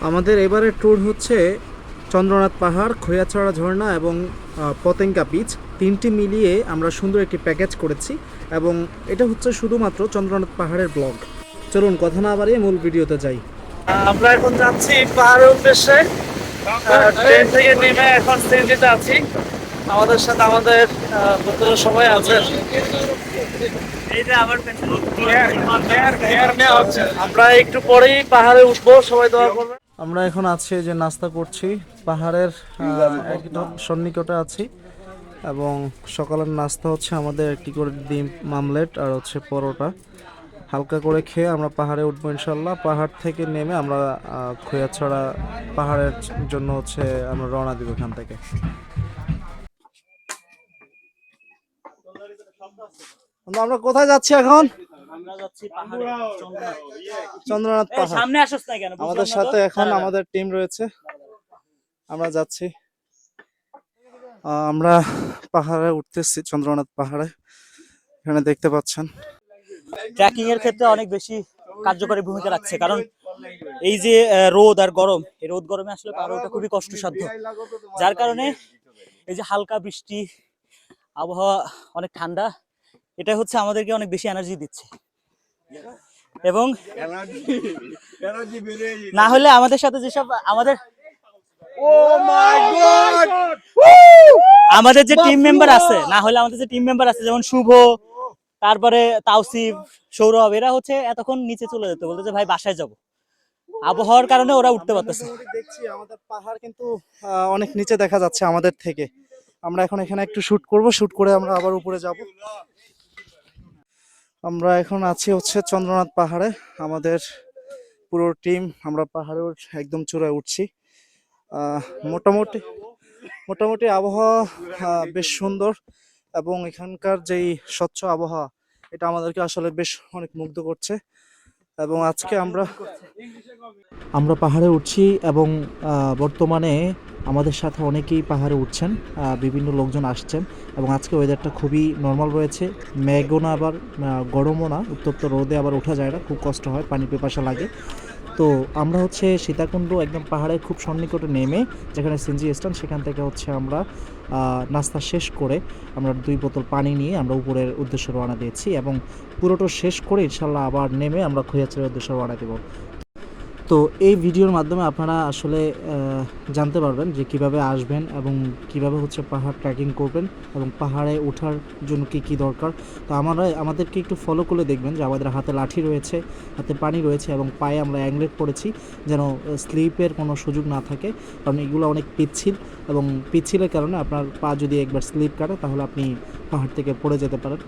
আমাদের এবারের ট্যুর হচ্ছে চন্দ্রনাথ পাহাড়, খৈয়াছড়া ঝর্ণা এবং পতেঙ্গা বিচ, তিনটি মিলিয়ে আমরা সুন্দর একটি প্যাকেজ করেছি এবং এটা হচ্ছে শুধুমাত্র চন্দ্রনাথ পাহাড়ের ব্লগ। চলুন কথা না বাড়িয়ে মূল ভিডিওতে যাই। আমরা এখন যাচ্ছি পাহাড়ের উদ্দেশ্যে। ট্রেন থেকে নেমে এখন সিএনজিতে আছি। আমাদের সাথে আমাদের বন্ধুরা সবাই আছে। আমরা একটু পরেই পাহাড়ে উঠবো, সবাই দোয়া করবেন। আমরা এখন আছি যে নাস্তা করছি, পাহাড়ের একদম সন্নিকটে আছি এবং সকালের নাস্তা হচ্ছে আমাদের একটি করে ডিম মামলেট আর হচ্ছে পরোটা। হালকা করে খেয়ে আমরা পাহাড়ে উঠবো ইনশাল্লাহ। পাহাড় থেকে নেমে আমরা খৈয়াছড়া পাহাড়ের জন্য হচ্ছে আমরা রওনা দিব এখান থেকে। আমরা কোথায় যাচ্ছি এখন? আমরা যাচ্ছি পাহাড়ে, চন্দ্রনাথ পাহাড়। সামনে আসছ না কেন? আমাদের সাথে এখন আমাদের টিম রয়েছে, আমরা যাচ্ছি। আমরা পাহাড়ে উঠতেছি, চন্দ্রনাথ পাহাড়ে। এখানে দেখতে পাচ্ছেন ট্রেকিং এর ক্ষেত্রে অনেক বেশি কার্যকরী ভূমিকা রাখছে, কারণ এই যে রোদ আর গরম, এই রোদ গরমে আসলে পাহাড়ে ওঠা খুবই কষ্টসাধ্য, যার কারণে এই যে হালকা বৃষ্টি, আবহাওয়া অনেক ঠান্ডা, এটা হচ্ছে আমাদেরকে অনেক বেশি এনার্জি দিচ্ছে। এবং না হলে আমাদের সাথে যেসব আমাদের যে টিম মেম্বার আছে, না হলে আমাদের যে টিম মেম্বার আছে যেমন শুভ, তারপরে তাওসিফ, সৌরভ, এরা হচ্ছে এতক্ষণ নিচে চলে যেত, বলতে যে ভাই বাসায় যাব, আবহাওয়ার কারণে ওরা উঠতে পারতেছে। দেখছি আমাদের পাহাড় কিন্তু অনেক নিচে দেখা যাচ্ছে আমাদের থেকে। আমরা এখন এখানে একটু শুট করব, শুট করে আমরা আবার উপরে যাব। আমরা এখন আছি হচ্ছে চন্দ্রনাথ পাহাড়ে, আমাদের পুরো টিম আমরা পাহাড়ে একদম চূড়ায় উঠছি। মোটামুটি আবহাওয়া বেশ সুন্দর এবং এখানকার যেই স্বচ্ছ আবহাওয়া, এটা আমাদেরকে আসলে বেশ অনেক মুগ্ধ করছে। এবং আজকে আমরা পাহাড়ে উঠছি এবং বর্তমানে আমাদের সাথে অনেকেই পাহাড়ে উঠছেন, বিভিন্ন লোকজন আসছেন এবং আজকে ওয়েদারটা খুবই নর্মাল রয়েছে। মেঘও না আবার গরমও না, উত্তপ্ত রোদে আবার ওঠা যায় না, খুব কষ্ট হয়, পানি পিপাসা লাগে। তো আমরা হচ্ছে সীতাকুণ্ড একদম পাহাড়ের খুব সন্নিকটে নেমে যেখানে সিএনজি স্ট্যান্ড, সেখান থেকে হচ্ছে আমরা নাস্তা শেষ করে আমরা 2 বোতল পানি নিয়ে আমরা উপরের উদ্দেশ্যে রওনা দিয়েছি এবং পুরোটা শেষ করে ইনশাল্লাহ আবার নেমে আমরা খৈয়াছড়ার উদ্দেশ্যে রওনা দেব। তো এই ভিডিওর মাধ্যমে আপনারা আসলে জানতে পারবেন যে কিভাবে আসবেন এবং কিভাবে হচ্ছে পাহাড় ট্রেকিং করবেন এবং পাহাড়ে ওঠার জন্য কি কি দরকার। তো আমাদেরকে একটু ফলো করে দেখবেন যে আমাদের হাতে লাঠি রয়েছে, হাতে পানি রয়েছে এবং পায়ে আমরা অ্যাংলেট পরেছি যেন স্লিপের কোনো সুযোগ না থাকে, কারণ এগুলো অনেক পিচ্ছিল এবং পিচ্ছিলের কারণে আপনার পা যদি একবার স্লিপ কাটে তাহলে আপনি পাহাড় থেকে পড়ে যেতে পারেন।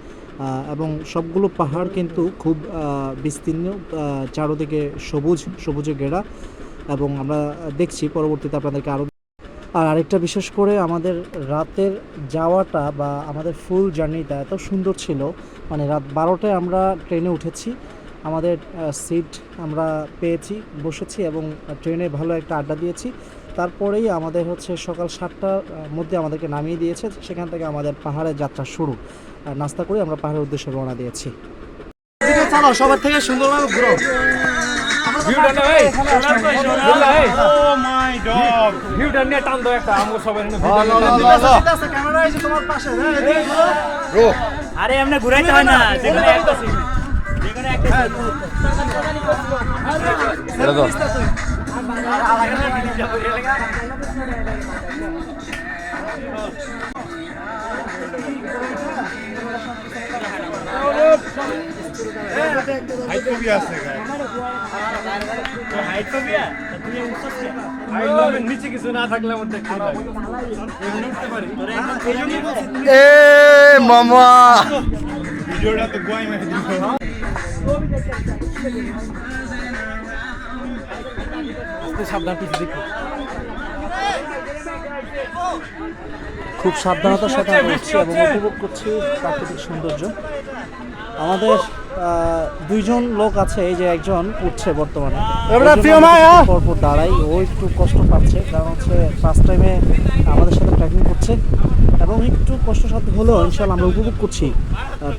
এবং সবগুলো পাহাড় কিন্তু খুব বিস্তীর্ণ, চারদিকে সবুজে ঘেরা এবং আমরা দেখছি পরবর্তীতে আপনাদেরকে আর আরেকটা, বিশেষ করে আমাদের রাতের যাওয়াটা বা আমাদের ফুল জার্নিটা এত সুন্দর ছিল, মানে রাত 12টায় আমরা ট্রেনে উঠেছি, আমাদের সিট আমরা পেয়েছি, বসেছি এবং ট্রেনে ভালো একটা আড্ডা দিয়েছি। তারপরেই আমাদের হচ্ছে সকাল 7টার মধ্যে আমাদেরকে নামিয়ে দিয়েছে, সেখান থেকে আমাদের পাহাড়ের যাত্রা শুরু। নাস্তা করে আমরা পাহাড়ের উদ্দেশ্যে রওনা দিয়েছি। চলো সবার থেকে সুন্দরভাবে ঘুরো। আরে এমনি ঘুরাইতে হয় না, যেখানে একটা নিচে কিছু না থাকলে আমাদের মামা ভিডিওটা তো গোয়াই মারি দিল। সাবধান, পিছু দেখো। খুব সাবধানতার সাথে আমরা উঠছি এবং উপভোগ করছি প্রাকৃতিক সৌন্দর্য। আমাদের 2 জন লোক আছে, এই যে একজন উঠছে বর্তমানে, পরপর দাঁড়াই, ও একটু কষ্ট পাচ্ছে কারণ হচ্ছে ফার্স্ট টাইমে আমাদের সাথে ট্রেকিং করছে এবং একটু কষ্টসাধ্য হলেও ইনশাআল্লাহ আমরা উপভোগ করছি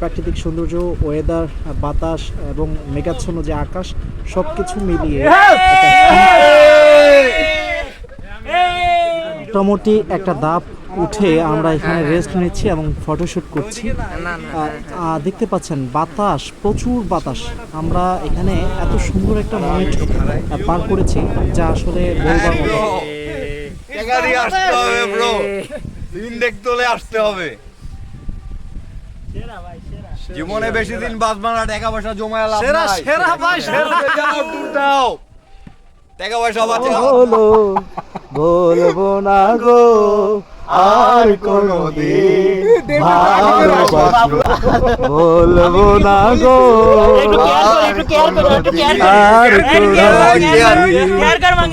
প্রাকৃতিক সৌন্দর্য, ওয়েদার, বাতাস এবং মেঘাচ্ছন্ন যে আকাশ, সব কিছু মিলিয়ে মোটামুটি একটা ধাপ উঠে আমরা এখানে রেস্ট নিচ্ছি এবং ফটোশুট করছি। দেখতে পাচ্ছেন বাতাস, প্রচুর বাতাস। আমরা এখানে এত সুন্দর একটা মোমেন্ট পার করেছি যা আসলে বলবার মতো। আসতে হবে ব্রো, দিন দেখতে হলে আসতে হবে। জীবনে বেশি দিন বাঁচবা না, টাকা পয়সা জমায় লাভ সেরা নাই। সেরা ভাই সেরা। যাও, ট্যুর দাও, টাকা পয়সা বাঁচে। বলবো না গো আর কোনদিন ভালোবাসবো, বলবো না গো আর কোনদিন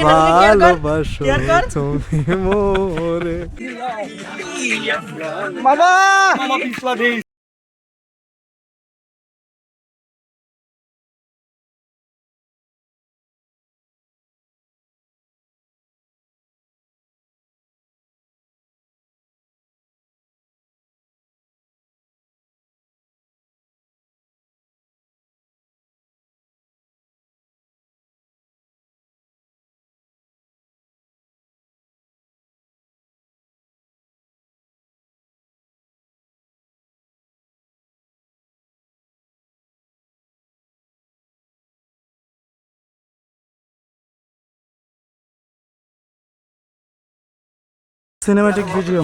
ভালোবাসো তুমি মোরে। মামা পিছলা দিস। সিনেম্যাটিক ভিডিও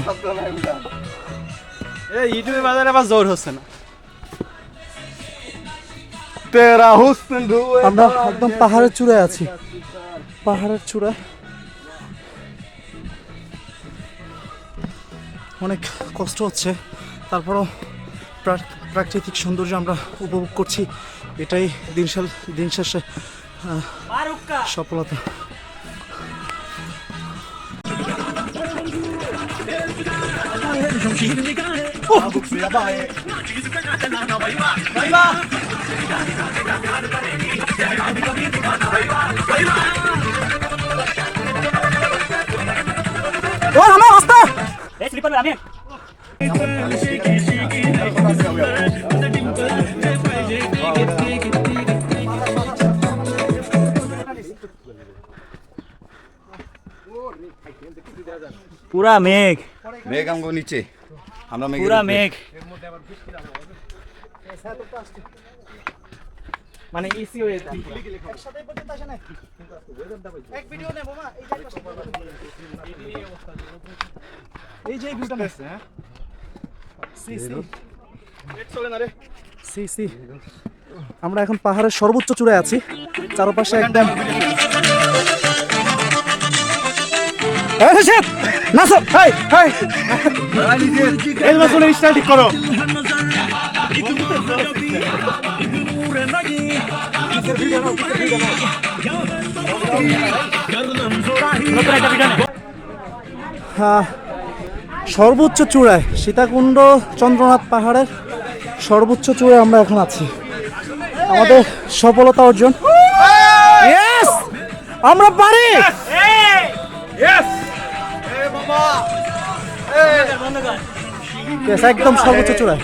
এই ইউটিউবে বাজারে আবার জোর হচ্ছে না। তেরা হুসন ধুয়ে আমরা একদম পাহাড়ের চূড়ায় আছি, পাহাড়ের চূড়া। অনেক কষ্ট হচ্ছে, তারপরও প্রাকৃতিক সৌন্দর্য আমরা উপভোগ করছি। এটাই দিন শেষে সফলতা। আমি পুরা মেঘ, মেঘ আমগো নিচে, আমরা পুরা মেঘ। মানে ইসি হয়ে যায়। এই যে ভিউটা নেছে, হ্যাঁ সি আমরা এখন পাহাড়ের সর্বোচ্চ চূড়ায় আছি, চারপাশে একদম স্টাইল ঠিক করো। সর্বোচ্চ চূড়ায় সীতাকুণ্ড চন্দ্রনাথ পাহাড়ের সর্বোচ্চ চূড়ায় আমরা এখন আছি। আমাদের সফলতা অর্জন। Yes! আমরা পারি। Yes, একদম সর্বোচ্চ চূড়ায়।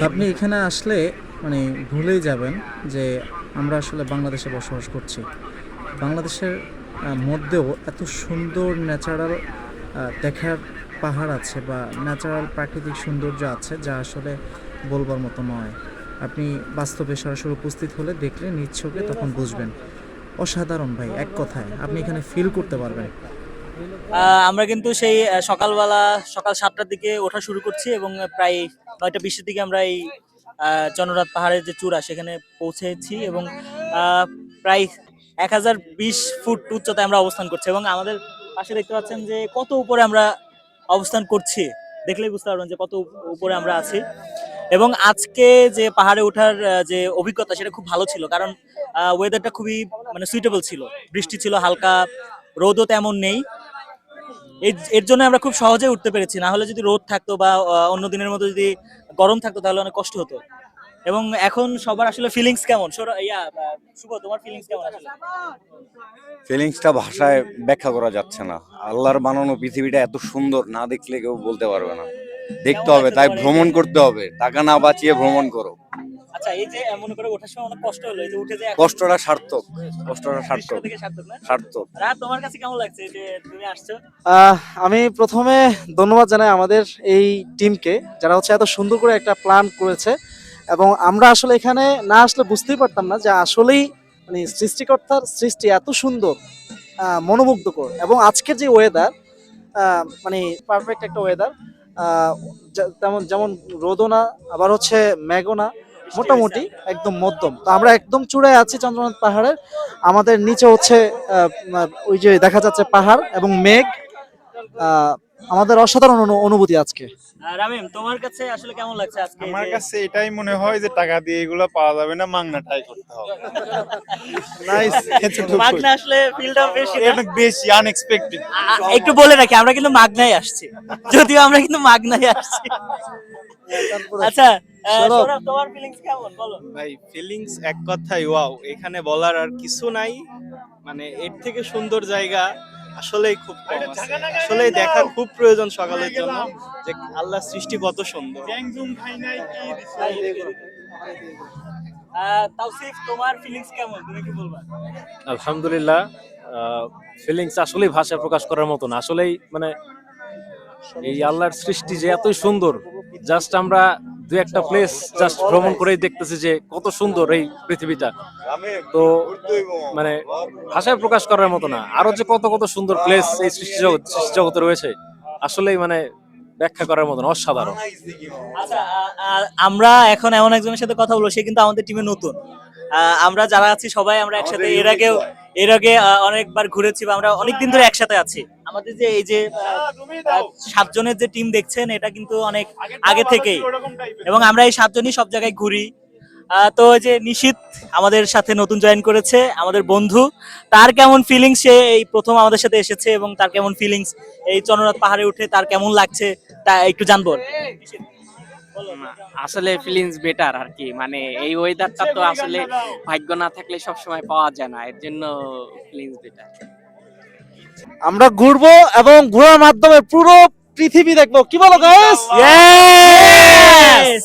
আপনি এখানে আসলে মানে ভুলেই যাবেন যে আমরা আসলে বাংলাদেশে বসবাস করছি। বাংলাদেশের মধ্যেও এত সুন্দর ন্যাচারাল দেখার পাহাড় আছে বা ন্যাচারাল প্রাকৃতিক সৌন্দর্য আছে যা আসলে বলবার মতো নয়। আপনি বাস্তবে সরাসরি উপস্থিত হলে দেখলে নিজ চোখে তখন বুঝবেন। অসাধারণ ভাই, এক কথায় আপনি এখানে ফিল করতে পারবেন। আমরা কিন্তু সেই সকালবেলা সকাল 7টার দিকে ওঠা শুরু করছি এবং প্রায় 9:20-এর দিকে আমরা এই চন্দ্রনাথ পাহাড়ের যে চূড়া সেখানে পৌঁছেছি এবং প্রায় 1020 ফুট উচ্চতায় আমরা অবস্থান করছি এবং আমাদের পাশে দেখতে পাচ্ছেন যে কত উপরে আমরা অবস্থান করছি, দেখলেই বুঝতে পারবেন যে কত উপরে আমরা আছি। এবং আজকে যে পাহাড়ে ওঠার যে অভিজ্ঞতা সেটা খুব ভালো ছিল, কারণ ওয়েদারটা খুবই মানে সুইটেবল ছিল, বৃষ্টি ছিল হালকা, রোদও তেমন নেই। এর জন্য আমরা খুব সহজে উঠতে পেরেছি, না হলে যদি রোদ থাকতো বা অন্য দিনের মতো যদি গরম থাকতো তাহলে অনেক কষ্ট হতো। এবং এখন সবার আসলে ফিলিংস কেমন? শুভ, তোমার ফিলিংস কেমন আসলে? ফিলিংসটা ভাষায় ব্যাখ্যা করা যাচ্ছে না। আল্লাহর বানানো পৃথিবীটা এত সুন্দর, না দেখলে কেউ বলতে পারবে না। দেখতে কেমন হবে, লাগছে তাই তোমার এই ভ্রমণ যে- করতে হবে, টাকা না বাঁচিয়ে ভ্রমণ করো। আচ্ছা এই যে মনে করে ওঠার সময় অনেক কষ্ট হলো, এই যে উঠে যে এখন কষ্টটা সার্থক, কষ্টটা দৃশ্য সার্থক, থেকে সার্থক না? সার্থক। রাত তোমার কাছে কেমন লাগছে এই যে তুমি আসছো? আমি প্রথমে ধন্যবাদ জানাই আমাদের এই টিমকে, যারা হচ্ছে এত সুন্দর করে একটা প্ল্যান করেছে। এবং আমরা আসলে এখানে না আসলে বুঝতেই পারতাম না যে আসলেই মানে সৃষ্টিকর্তার সৃষ্টি এত সুন্দর, মনোমুগ্ধকর। এবং আজকের যে ওয়েদার, মানে পারফেক্ট একটা ওয়েদার। তেমন যেমন রোদও না, আবার হচ্ছে মেঘও না, মোটামুটি একদম মধ্যম। তো আমরা একদম চূড়ায় আছি চন্দ্রনাথ পাহাড়ের। আমাদের নিচে হচ্ছে ওই যে দেখা যাচ্ছে পাহাড় এবং মেঘ। আমাদের অসাধারণ অনুভূতি আজকে। রামিম তোমার কাছে আসলে কেমন লাগছে আজকে এই আমার যে- কাছে এটাই মনে হয় যে টাকা দিয়ে এগুলো পাওয়া যাবে না, মাংনা ট্রাই করতে হবে। নাইস। মাগনা আসলে ফিলটা বেশি না? অনেক বেশি আনএক্সপেক্টেড। একটু বলে রাখি আমরা কিন্তু মাগনায় আসছি, যদিও আমরা কিন্তু মাগনায় আসছি। আচ্ছা সৌরভ। সৌরভ, তোমার ফিলিংস কেমন বলো? ভাই ফিলিংস এক কথাই ওয়াও, এখানে বলার আর কিছু নাই। মানে এর থেকে সুন্দর জায়গা আসলেই খুব কম আছে। আসলেই দেখা খুব প্রয়োজন সকালের জন্য, যে আল্লাহ সৃষ্টি কত সুন্দর। তাওসিফ তোমার ফিলিংস কেমন, তুমি কি বলবা? আলহামদুলিল্লাহ, ফিলিংস আসলেই ভাষায় প্রকাশ করার মতো না। আসলেই মানে এই আল্লাহর সৃষ্টি যে এতই সুন্দর, জাস্ট আমরা দু একটা প্লেস জাস্ট ভ্রমণ করেই দেখতেছি যে কত সুন্দর এই পৃথিবীটা। তো মানে ভাষায় প্রকাশ করার মতো না। আরো যে কত কত সুন্দর প্লেস এই সৃষ্টি জগতে রয়েছে, আসলেই মানে ব্যাখ্যা করার মতো না, অসাধারণ। আচ্ছা আমরা এখন এমন একজনের সাথে কথা বলবো, সে কিন্তু আমাদের টিমে নতুন। আমরা যারা আছি সবাই আমরা একসাথে এর আগে অনেকবার ঘুরেছি, বা আমরা অনেকদিন ধরে একসাথে আছি। আমাদের যে এই যে 7 জনের যে টিম দেখছেন, এটা কিন্তু অনেক আগে থেকেই, এবং আমরা এই 7 জনই সব জায়গায় ঘুরি। তো ওই যে নিশিত আমাদের সাথে নতুন জয়েন করেছে, আমাদের বন্ধু। তার কেমন ফিলিংস, সে এই প্রথম আমাদের সাথে এসেছে, এবং তার কেমন ফিলিংস এই চন্দ্রনাথ পাহাড়ে উঠে তার কেমন লাগছে তা একটু জানবো। আসলে ফিলিংস বেটার আর কি, মানে এই ওয়েদারটা তো আসলে ভাগ্য না থাকলে সব সময় পাওয়া যায় না, এর জন্য ফিলিংস বেটার। আমরা ঘুরবো এবং ঘোরার মাধ্যমে পুরো পৃথিবী দেখবো, কি বলো গাইস? Yes!